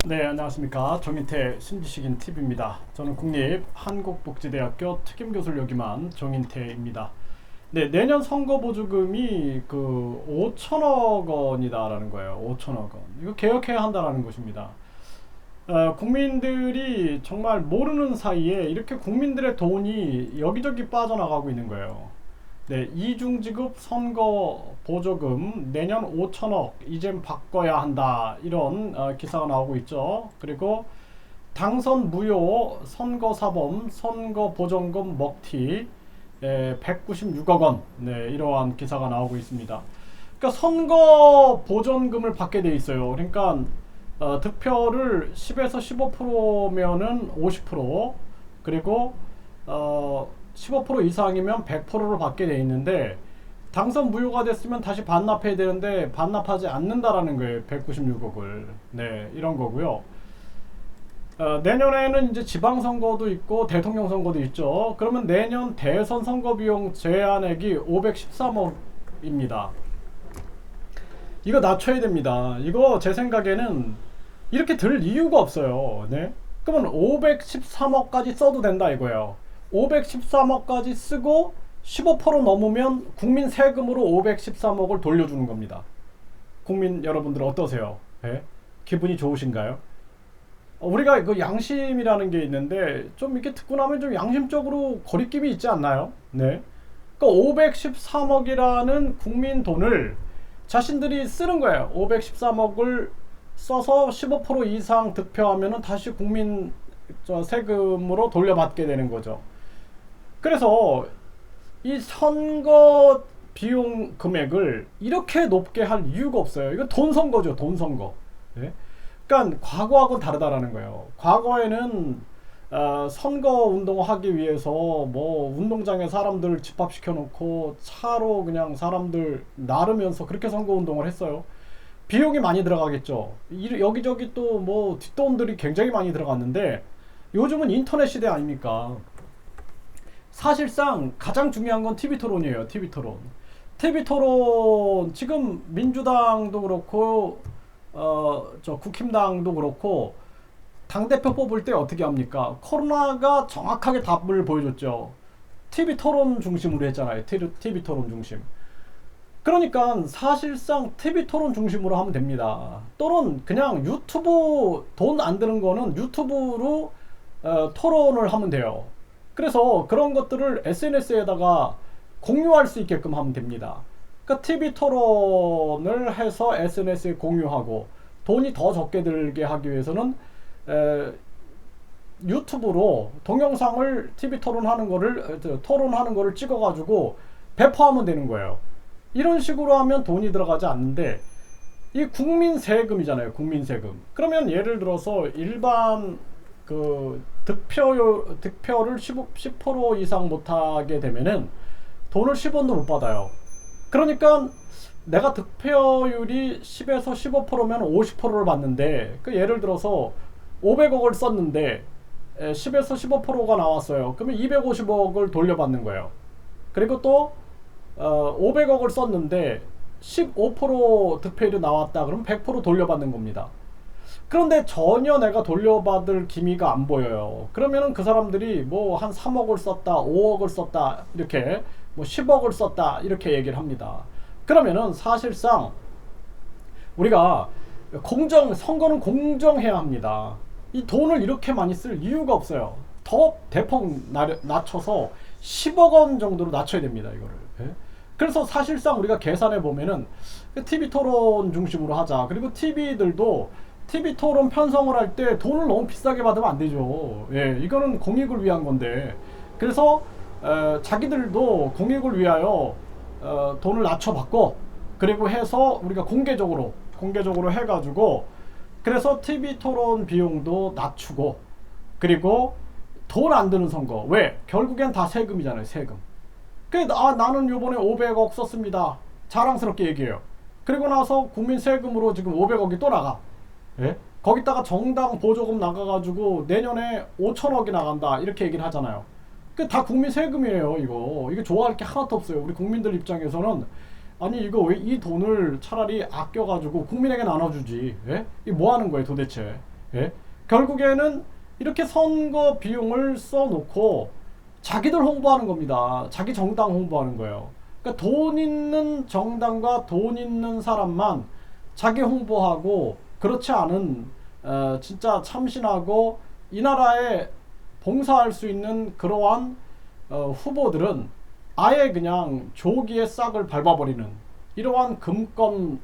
네, 안녕하십니까. 정인태 신지식인 TV입니다. 저는 국립한국복지대학교 특임교수를 역임한 정인태입니다. 네, 내년 선거보조금이 5천억 원이다라는 거예요. 5천억 원. 이거 개혁해야 한다라는 것입니다. 국민들이 정말 모르는 사이에 이렇게 국민들의 돈이 여기저기 빠져나가고 있는 거예요. 네, 이중지급 선거 보조금 내년 5천억 이젠 바꿔야 한다 이런 기사가 나오고 있죠. 그리고 당선 무효 선거사범 선거보전금 먹튀 196억 원 이러한 기사가 나오고 있습니다. 그러니까 선거 보전금을 받게 돼 있어요. 그러니까 득표를 10에서 15%면은 50%, 그리고 15% 이상이면 100%를 받게 돼 있는데, 당선 무효가 됐으면 다시 반납해야 되는데 반납하지 않는다라는 거예요. 196억을. 네, 이런 거고요. 내년에는 이제 지방선거도 있고 대통령 선거도 있죠. 그러면 내년 대선 선거 비용 제한액이 513억입니다. 이거 낮춰야 됩니다. 이거 제 생각에는 이렇게 들 이유가 없어요. 네? 그러면 513억까지 써도 된다 이거예요. 513억까지 쓰고 15% 넘으면 국민 세금으로 513억을 돌려주는 겁니다. 국민 여러분들 어떠세요? 네? 기분이 좋으신가요? 우리가 그 양심이라는 게 있는데 좀 이렇게 듣고 나면 좀 양심적으로 거리낌이 있지 않나요? 네. 그러니까 513억이라는 국민 돈을 자신들이 쓰는 거예요. 513억을 써서 15% 이상 득표하면은 다시 국민 세금으로 돌려받게 되는 거죠. 그래서 이 선거 비용 금액을 이렇게 높게 할 이유가 없어요. 이거 돈 선거죠, 돈 선거. 네? 그러니까 과거하고는 다르다라는 거예요. 과거에는 선거 운동하기 위해서 뭐 운동장에 사람들 집합시켜 놓고 차로 그냥 사람들 나르면서 그렇게 선거 운동을 했어요. 비용이 많이 들어가겠죠. 여기저기 또 뭐 뒷돈들이 굉장히 많이 들어갔는데, 요즘은 인터넷 시대 아닙니까? 사실상 가장 중요한 건 TV 토론이에요. TV 토론. TV 토론 지금 민주당도 그렇고 국힘당도 그렇고 당대표 뽑을 때 어떻게 합니까? 코로나가 정확하게 답을 보여줬죠. TV 토론 중심으로 했잖아요. TV 토론 중심. 그러니까 사실상 TV 토론 중심으로 하면 됩니다. 또는 그냥 유튜브 돈 안 드는 거는 유튜브로 토론을 하면 돼요. 그래서 그런 것들을 SNS에다가 공유할 수 있게끔 하면 됩니다. 그러니까 TV 토론을 해서 SNS에 공유하고 돈이 더 적게 들게 하기 위해서는 유튜브로 동영상을 TV 토론하는 거를 찍어가지고 배포하면 되는 거예요. 이런 식으로 하면 돈이 들어가지 않는데, 이 국민 세금이잖아요. 국민 세금. 그러면 예를 들어서 일반 득표를 10% 이상 못하게 되면은 돈을 10원도 못 받아요. 그러니까 내가 득표율이 10에서 15%면 50%를 받는데, 예를 들어서 500억을 썼는데 10에서 15%가 나왔어요. 그러면 250억을 돌려받는 거예요. 그리고 또 500억을 썼는데 15% 득표율이 나왔다. 그럼 100% 돌려받는 겁니다. 그런데 전혀 내가 돌려받을 기미가 안 보여요. 그러면은 그 사람들이 뭐 한 3억을 썼다, 5억을 썼다, 이렇게 뭐 10억을 썼다, 이렇게 얘기를 합니다. 그러면은 사실상 우리가 선거는 공정해야 합니다. 이 돈을 이렇게 많이 쓸 이유가 없어요. 더 대폭 낮춰서 10억 원 정도로 낮춰야 됩니다, 이거를. 예? 그래서 사실상 우리가 계산해 보면은 TV 토론 중심으로 하자. 그리고 TV들도 TV 토론 편성을 할 때 돈을 너무 비싸게 받으면 안 되죠. 예, 이거는 공익을 위한 건데. 그래서 자기들도 공익을 위하여 돈을 낮춰받고, 그리고 해서 우리가 공개적으로 해가지고, 그래서 TV 토론 비용도 낮추고, 그리고 돈 안 드는 선거. 왜? 결국엔 다 세금이잖아요. 세금. 나는 요번에 500억 썼습니다. 자랑스럽게 얘기해요. 그리고 나서 국민 세금으로 지금 500억이 또 나가. 예? 거기다가 정당 보조금 나가가지고 내년에 5천억이 나간다, 이렇게 얘기를 하잖아요. 다 국민 세금이에요. 이거 좋아할 게 하나도 없어요. 우리 국민들 입장에서는 아니 이거 왜 이 돈을 차라리 아껴가지고 국민에게 나눠주지? 예? 이 뭐 하는 거예요 도대체? 예? 결국에는 이렇게 선거 비용을 써놓고 자기들 홍보하는 겁니다. 자기 정당 홍보하는 거예요. 그러니까 돈 있는 정당과 돈 있는 사람만 자기 홍보하고, 그렇지 않은 진짜 참신하고 이 나라에 봉사할 수 있는 그러한 후보들은 아예 그냥 조기에 싹을 밟아버리는 이러한 금권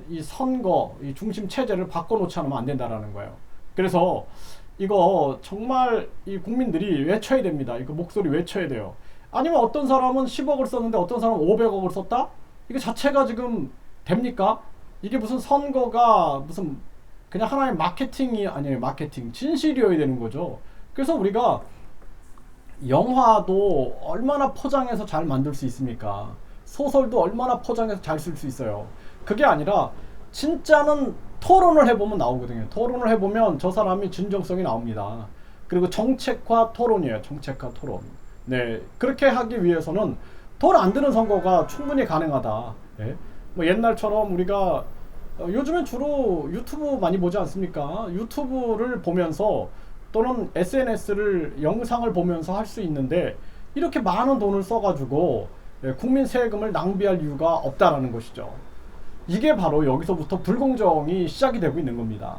이 선거 이 중심 체제를 바꿔놓지 않으면 안 된다라는 거예요. 그래서 이거 정말 이 국민들이 외쳐야 됩니다. 이거 목소리 외쳐야 돼요. 아니면 어떤 사람은 10억을 썼는데 어떤 사람은 500억을 썼다? 이거 자체가 지금 됩니까? 이게 무슨 선거가 무슨 그냥 하나의 마케팅이 아니에요. 마케팅 진실이어야 되는 거죠. 그래서 우리가 영화도 얼마나 포장해서 잘 만들 수 있습니까? 소설도 얼마나 포장해서 잘 쓸 수 있어요. 그게 아니라 진짜는 토론을 해보면 나오거든요. 토론을 해보면 저 사람이 진정성이 나옵니다. 그리고 정책과 토론이에요. 정책과 토론. 네, 그렇게 하기 위해서는 돈 안 드는 선거가 충분히 가능하다. 예? 뭐 옛날처럼 우리가 요즘엔 주로 유튜브 많이 보지 않습니까? 유튜브를 보면서 또는 SNS를 영상을 보면서 할 수 있는데 이렇게 많은 돈을 써가지고 국민 세금을 낭비할 이유가 없다라는 것이죠. 이게 바로 여기서부터 불공정이 시작이 되고 있는 겁니다.